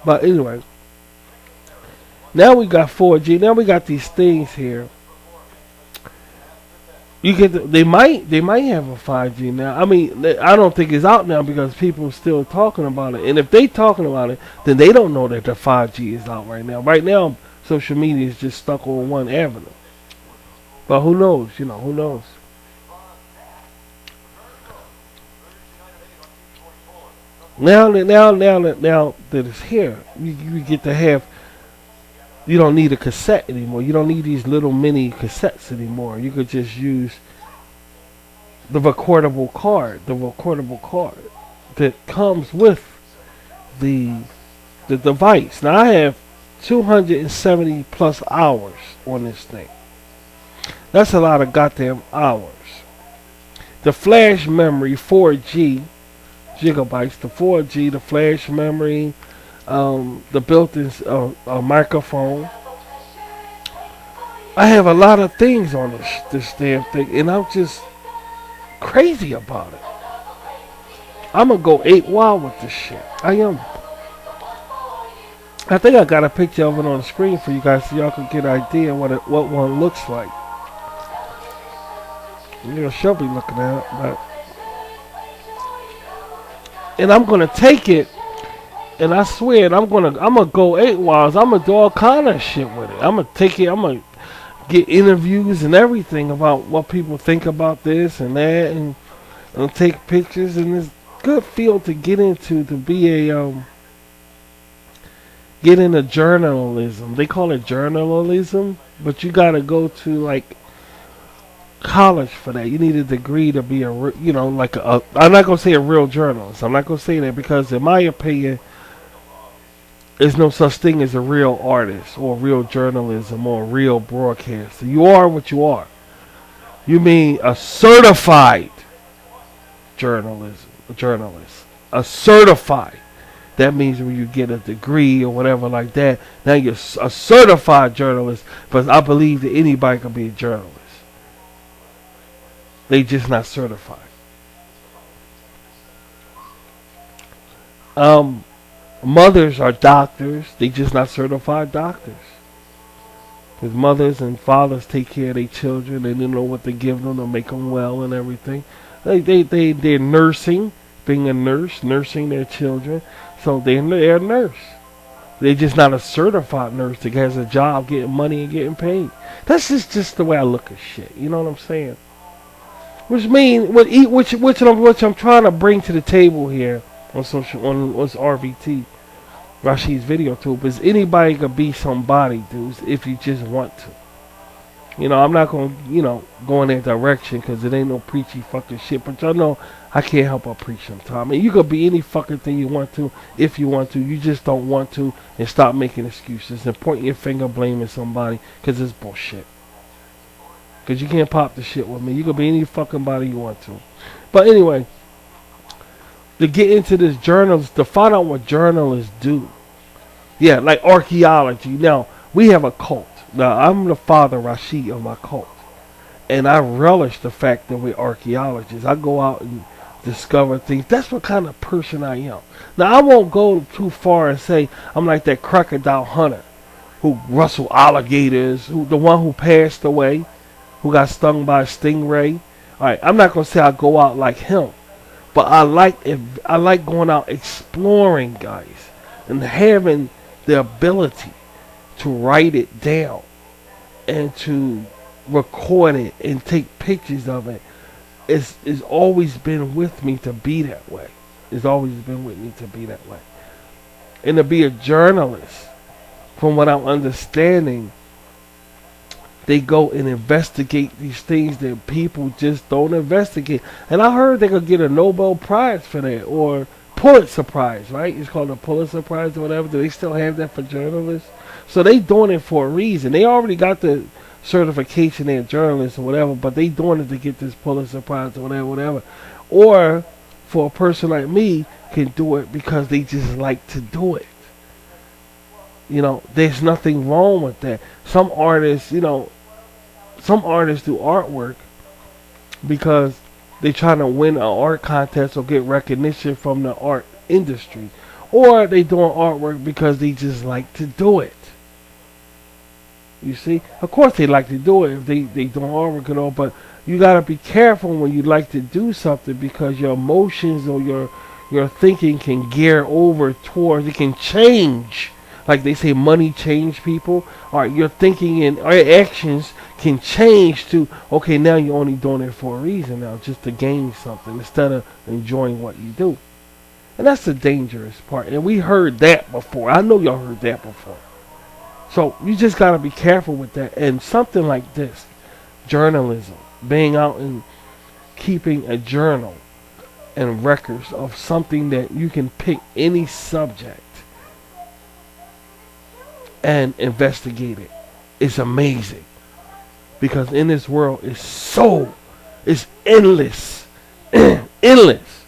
But anyway. Now we got 4G. Now we got these things here. They might have a 5G now. I mean, I don't think it's out now because people are still talking about it. And if they talking about it, then they don't know that the 5G is out right now. Right now, social media is just stuck on one avenue. But who knows? Who knows? Now that it's here, you get to have. You don't need a cassette anymore. You don't need these little mini cassettes anymore. You could just use the recordable card. The recordable card that comes with the device. Now I have 270 plus hours on this thing. That's a lot of goddamn hours. The flash memory, 4G gigabytes. The 4G, the flash memory. The built-in microphone. I have a lot of things on this damn thing, and I'm just crazy about it. I'm gonna go 8 wild with this shit. I am. I think I got a picture of it on the screen for you guys so y'all can get an idea what one looks like. She'll be looking at it, but and I'm gonna take it. And I swear, I'm gonna go 8 wiles. I'm gonna do all kind of shit with it. I'm gonna take it. I'm gonna get interviews and everything about what people think about this and that, and take pictures. And it's good field to get into, to be get into journalism. They call it journalism, but you gotta go to like college for that. You need a degree to be I'm not gonna say a real journalist. I'm not gonna say that because, in my opinion, there's no such thing as a real artist or real journalism or a real broadcaster. You are what you are. You mean a certified journalist. A certified. That means when you get a degree or whatever like that, now you're a certified journalist. But I believe that anybody can be a journalist. They just not certified. Mothers are doctors. They just not certified doctors. Because mothers and fathers take care of their children. They don't know what to give them to make them well and everything. They're nursing, being a nurse, nursing their children. So they're a nurse. They're just not a certified nurse that has a job, getting money and getting paid. That's just the way I look at shit. You know what I'm saying? Which means, which I'm trying to bring to the table here on RVT, Rashid's video tube, is anybody can be somebody, dudes, if you just want to. I'm not going to, go in that direction because it ain't no preachy fucking shit. But y'all know I can't help but preach sometimes. And you could be any fucking thing you want to if you want to. You just don't want to, and stop making excuses and pointing your finger blaming somebody because it's bullshit. Because you can't pop the shit with me. You could be any fucking body you want to. But anyway, to get into this to find out what journalists do. Yeah, like archaeology. Now, we have a cult. Now, I'm the father Rashid of my cult. And I relish the fact that we're archaeologists. I go out and discover things. That's what kind of person I am. Now, I won't go too far and say I'm like that crocodile hunter who rustled alligators, who the one who passed away, who got stung by a stingray. All right, I'm not gonna say I go out like him, but I like going out exploring, guys, and having the ability to write it down and to record it and take pictures of it. It's always been with me to be that way. It's always been with me to be that way. And to be a journalist, from what I'm understanding, they go and investigate these things that people just don't investigate. And I heard they could get a Nobel Prize for that, or Pulitzer Prize, right? It's called a Pulitzer Prize or whatever. Do they still have that for journalists? So they doing it for a reason. They already got the certification as journalists or whatever, but they doing it to get this Pulitzer Prize or whatever. Or for a person like me can do it because they just like to do it. You know, there's nothing wrong with that. Some artists, you know, some artists do artwork because they trying to win an art contest or get recognition from the art industry. Or they doing artwork because they just like to do it. You see? Of course they like to do it if they doing artwork and all, but you gotta be careful when you like to do something because your emotions or your thinking can gear over towards, it can change. Like they say, money change people. Alright, your thinking and actions can change to, okay, now you're only doing it for a reason now, just to gain something instead of enjoying what you do. And that's the dangerous part. And we heard that before. I know y'all heard that before. So you just gotta be careful with that. And something like this, journalism, being out and keeping a journal and records of something that you can pick any subject and investigate it. It's amazing. Because in this world it's endless, endless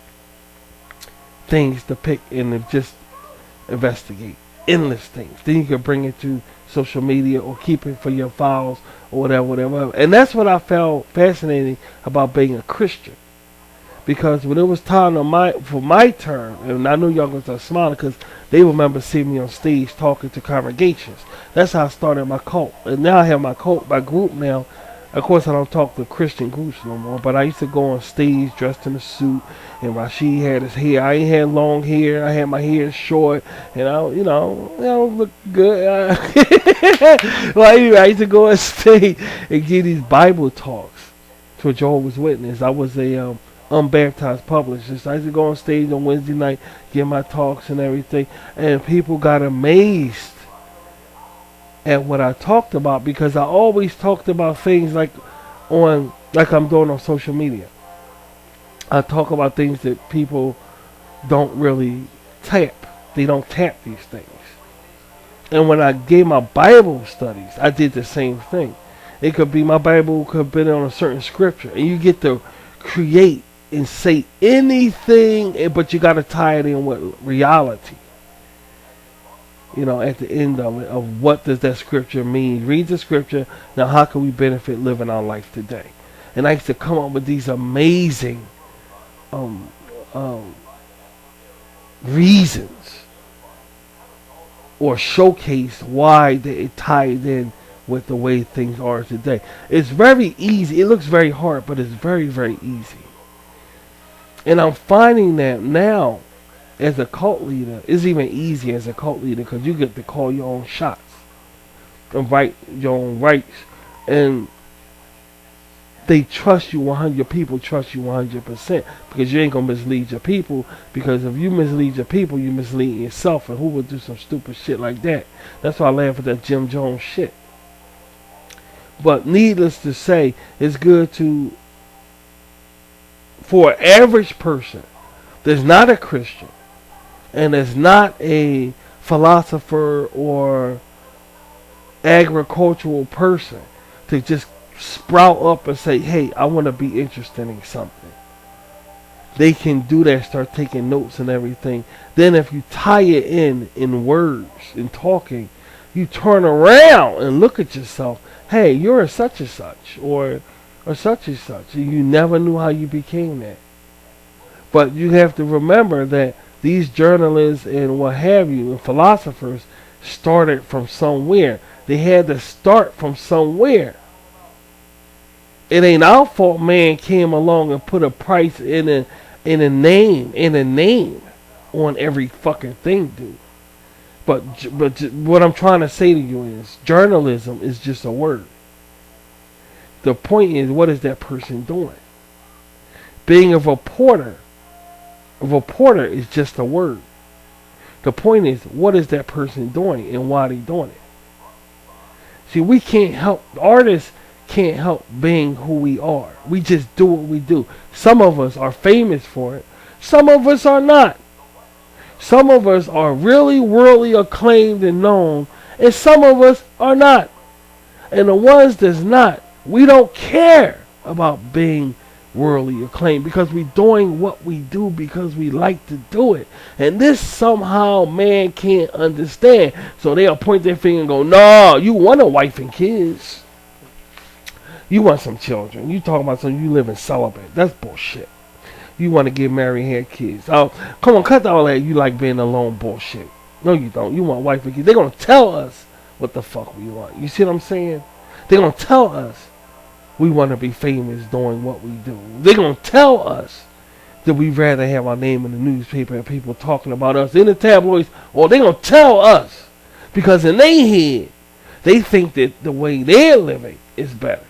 things to pick and to just investigate. Endless things. Then you can bring it to social media or keep it for your files or whatever. And that's what I found fascinating about being a Christian. Because when it was time for my turn, and I knew y'all gonna start smiling because they remember seeing me on stage talking to congregations. That's how I started my cult. And now I have my cult, my group now. Of course, I don't talk to Christian groups no more, but I used to go on stage dressed in a suit, and Rashid had his hair. I ain't had long hair. I had my hair short, and I look good. Well, anyway, I used to go on stage and give these Bible talks to a Jehovah's Witness. I was a unbaptized publicist. I used to go on stage on Wednesday night, give my talks and everything, and people got amazed at what I talked about because I always talked about things like I'm doing on social media. I talk about things that people don't really tap. They don't tap these things. And when I gave my Bible studies, I did the same thing. It could be my Bible could have been on a certain scripture, and you get to create and say anything, but you got to tie it in with reality. You know, at the end of it, of what does that scripture mean? Read the scripture. Now, how can we benefit living our life today? And I used to come up with these amazing reasons or showcase why it tied in with the way things are today. It's very easy. It looks very hard, but it's very, very easy. And I'm finding that now, as a cult leader, it's even easier as a cult leader because you get to call your own shots and write your own rights. And they trust you 100. People trust you 100% because you ain't going to mislead your people. Because if you mislead your people, you mislead yourself. And who would do some stupid shit like that? That's why I laugh at that Jim Jones shit. But needless to say, it's good for an average person that's not a Christian and is not a philosopher or agricultural person to just sprout up and say, hey, I want to be interested in something. They can do that, start taking notes and everything. Then if you tie it in words, in talking, you turn around and look at yourself. Hey, you're a such and such, or such and such. You never knew how you became that. But you have to remember that these journalists and what have you, and philosophers, started from somewhere. They had to start from somewhere. It ain't our fault man came along and put a price in a name on every fucking thing, dude. But what I'm trying to say to you is, journalism is just a word. The point is, what is that person doing? Being a reporter is just a word. The point is, what is that person doing and why they doing it? See, we can't help, artists can't help being who we are. We just do what we do. Some of us are famous for it. Some of us are not. Some of us are really worldly acclaimed and known, and some of us are not. And the ones that's not, we don't care about being worldly acclaimed, because we're doing what we do because we like to do it. And this somehow man can't understand. So they'll point their finger and go, no, you want a wife and kids. You want some children. You talking about something, you live in celibate. That's bullshit. You want to get married and have kids. Oh, come on, cut all that. You like being alone bullshit. No, you don't. You want a wife and kids. They're going to tell us what the fuck we want. You see what I'm saying? They're going to tell us we want to be famous doing what we do. They're going to tell us that we'd rather have our name in the newspaper and people talking about us in the tabloids. Or they're going to tell us, because in their head, they think that the way they're living is better.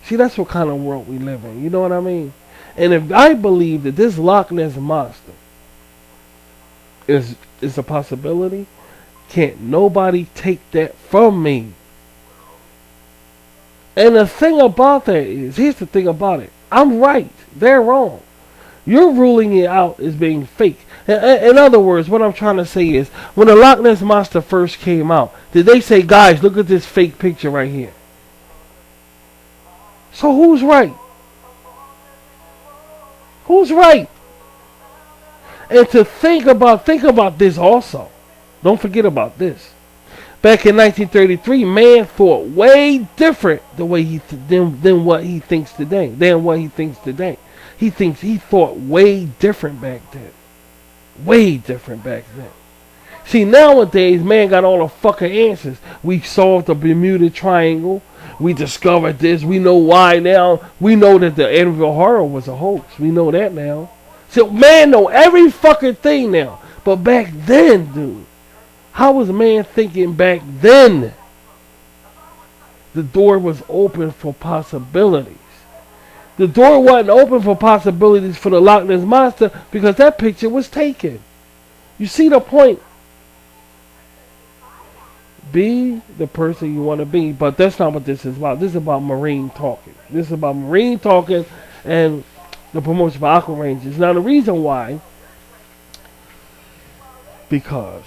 See, that's what kind of world we live in. You know what I mean? And if I believe that this Loch Ness monster is a possibility, can't nobody take that from me. And the thing about that is, here's the thing about it. I'm right. They're wrong. You're ruling it out as being fake. In other words, what I'm trying to say is, when the Loch Ness monster first came out, did they say, guys, look at this fake picture right here? So who's right? Who's right? And to think about this also. Don't forget about this. Back in 1933, man thought way different the way than what he thinks today. He thought way different back then. Way different back then. See, nowadays, man got all the fucking answers. We solved the Bermuda Triangle. We discovered this. We know why now. We know that the Amityville Horror was a hoax. We know that now. So man know every fucking thing now. But back then, dude, how was man thinking back then? The door was open for possibilities. The door wasn't open for possibilities for the Loch Ness monster because that picture was taken. You see the point? Be the person you want to be, but that's not what this is about. This is about Marine talking. This is about Marine talking and the promotion of Aqua Rangers. Now the reason why, because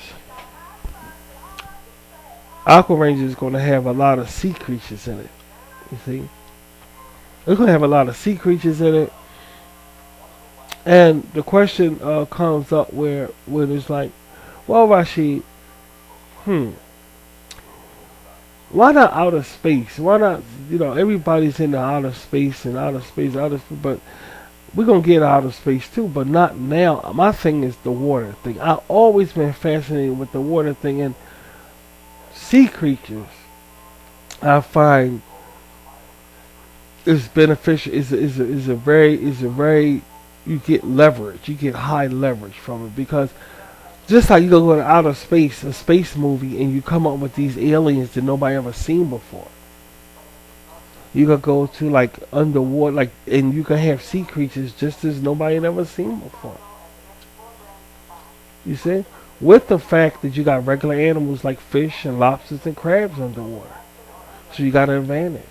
Aqua Rangers is going to have a lot of sea creatures in it. You see, it's going to have a lot of sea creatures in it, and the question comes up where it's like, well, Rashid, why not outer space? Why not, everybody's in the outer space, but we're going to get outer space too, but not now. My thing is the water thing. I've always been fascinated with the water thing, and sea creatures, I find, is beneficial, is a very, you get leverage, you get high leverage from it, because just like you go to outer space, a space movie, and you come up with these aliens that nobody ever seen before. You could go to like underwater, and you can have sea creatures just as nobody had ever seen before. You see? With the fact that you got regular animals like fish and lobsters and crabs underwater. So you got an advantage.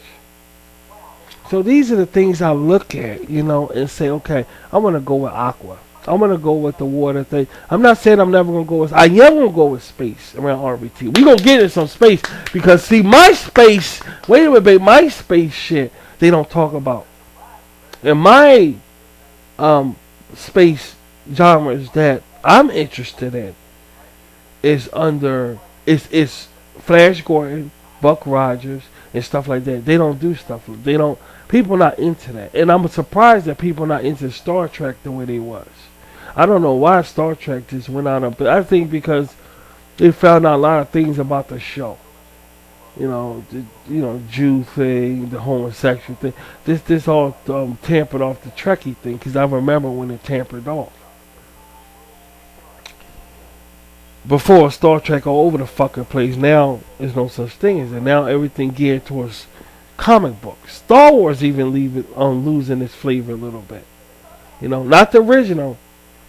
So these are the things I look at, and say, okay, I'm going to go with Aqua. I'm going to go with the water thing. I'm not saying I'm never going to go with... I am going to go with space around RBT. We're going to get in some space. Because, see, my space... Wait a minute, babe. My space shit, they don't talk about. And my space genres that I'm interested in is under... It's Flash Gordon, Buck Rogers, and stuff like that. They don't do stuff. They don't. People not into that, and I'm surprised that people not into Star Trek the way they was. I don't know why Star Trek just went out of. But I think because they found out a lot of things about the show. Jew thing, the homosexual thing. This all tampered off the Trekkie thing, because I remember when it tampered off. Before, Star Trek all over the fucking place. Now there's no such thing as it. Now everything geared towards comic books. Star Wars even losing its flavor a little bit. Not the original.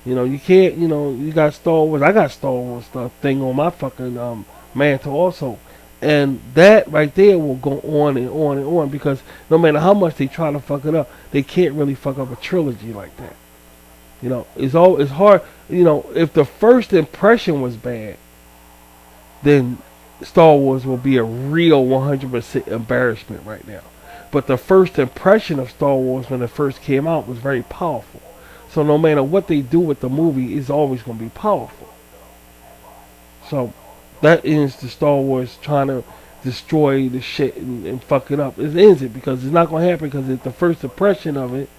You can't. You got Star Wars. I got Star Wars stuff thing on my fucking mantle also. And that right there will go on and on and on, because no matter how much they try to fuck it up, they can't really fuck up a trilogy like that. It's hard. If the first impression was bad, then Star Wars will be a real 100% embarrassment right now. But the first impression of Star Wars when it first came out was very powerful. So no matter what they do with the movie, it's always going to be powerful. So that ends the Star Wars trying to destroy the shit and fuck it up. It ends it, because it's not going to happen, because the first impression of it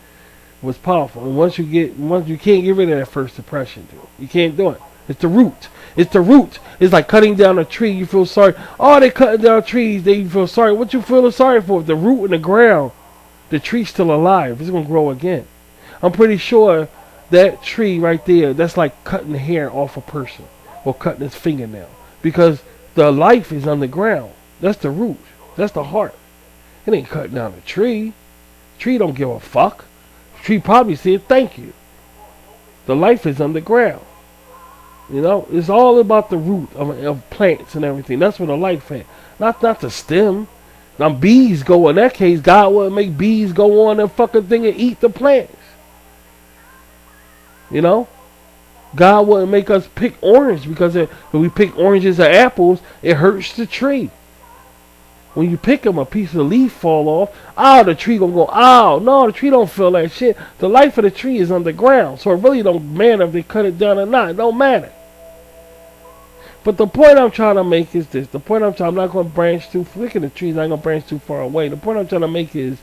was powerful. And once you can't get rid of that first impression, dude. You can't do it. It's the root. It's the root. It's like cutting down a tree. You feel sorry. Oh, they cutting down trees. They feel sorry. What you feeling sorry for? If the root in the ground, the tree's still alive. It's going to grow again. I'm pretty sure that tree right there, that's like cutting the hair off a person or cutting his fingernail, because the life is underground. That's the root. That's the heart. It ain't cutting down a tree. Tree don't give a fuck. Tree probably said thank you. The life is underground. It's all about the root of plants and everything. That's where the life is. Not the stem. Now bees go, in that case, God wouldn't make bees go on and fucking thing and eat the plants. God wouldn't make us pick orange, because if we pick oranges or apples, it hurts the tree. When you pick them, a piece of the leaf fall off. Oh, the tree gonna go. Oh, no, the tree don't feel that shit. The life of the tree is underground, so it really don't matter if they cut it down or not. It don't matter. But the point I'm trying to make is this. I'm not gonna branch too. Look at the trees. I ain't gonna branch too far away. The point I'm trying to make is,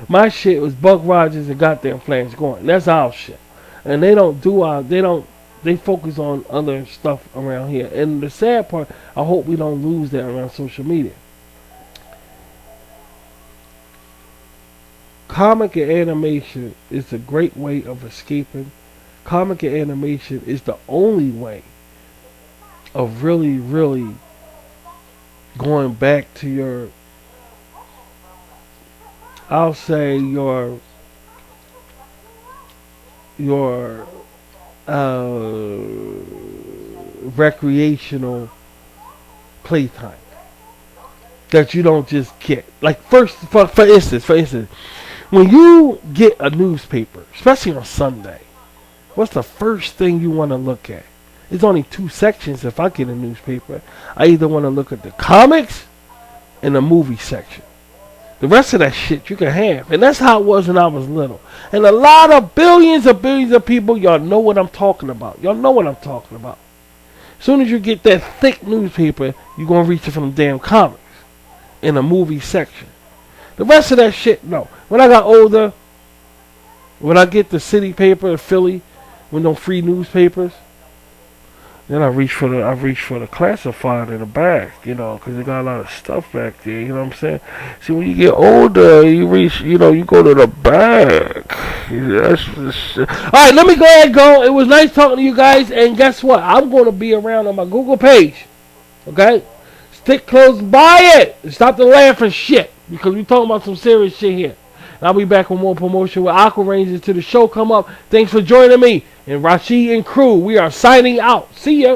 my shit was Buck Rogers and goddamn Flash Gordon. That's our shit. And they focus on other stuff around here. And the sad part, I hope we don't lose that around social media. Comic and animation is a great way of escaping. Comic and animation is the only way of really, really going back to your, I'll say your recreational playtime that you don't just get. Like for instance, when you get a newspaper, especially on Sunday, what's the first thing you want to look at? There's only 2 sections. If I get a newspaper, I either want to look at the comics and the movie section. The rest of that shit you can have. And that's how it was when I was little. And a lot of billions of people, y'all know what I'm talking about. As soon as you get that thick newspaper, you're going to reach it from the damn comics in the movie section. The rest of that shit, no. When I got older, when I get the city paper in Philly, with no free newspapers, then I reach for the classified in the back, because they got a lot of stuff back there, you know what I'm saying? See, when you get older, you reach, you go to the back. That's just, alright, let me go ahead and go. It was nice talking to you guys, and guess what? I'm going to be around on my Google page, okay? Stick close by it, and stop the laughing shit, because we talking about some serious shit here. And I'll be back with more promotion with Aqua Rangers till the show come up. Thanks for joining me. And Rashid and crew, we are signing out. See ya.